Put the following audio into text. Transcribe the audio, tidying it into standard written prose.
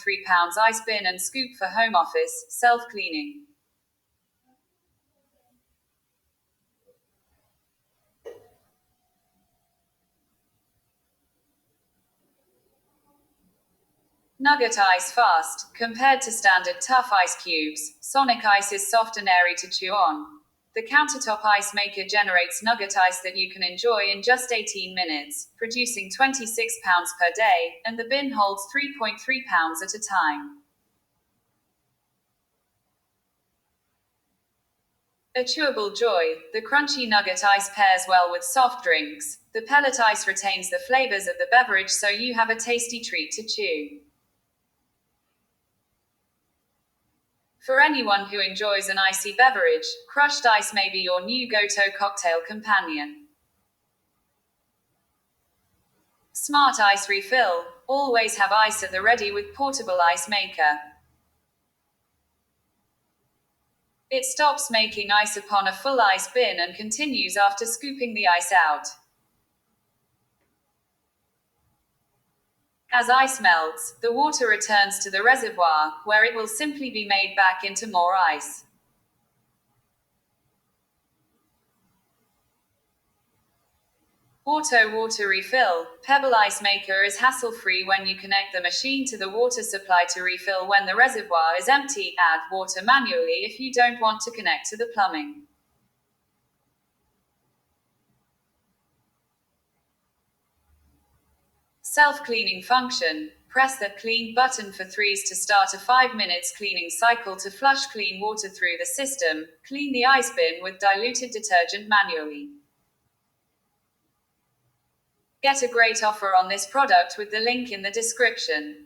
3.3 pounds ice bin and scoop for home office, self-cleaning. Nugget ice fast. Compared to standard tough ice cubes, Sonic ice is soft and airy to chew on. The Countertop ice maker generates nugget ice that you can enjoy in just 18 minutes, producing 26 pounds per day, and the bin holds 3.3 pounds at a time. A chewable joy, the crunchy nugget ice pairs well with soft drinks. The pellet ice retains the flavors of the beverage, so you have a tasty treat to chew. For anyone who enjoys an icy beverage, crushed ice may be your new go-to cocktail companion. Smart ice refill. Always have ice at the ready with portable ice maker. It stops making ice upon a full ice bin and continues after scooping the ice out. As ice melts, the water returns to the reservoir, where it will simply be made back into more ice. Auto water refill. Pebble ice maker is hassle-free when you connect the machine to the water supply to refill when the reservoir is empty. Add water manually if you don't want to connect to the plumbing. Self-cleaning function. Press the clean button for 3s to start a 5 minutes cleaning cycle to flush clean water through the system. Clean the ice bin with diluted detergent manually. Get a great offer on this product with the link in the description.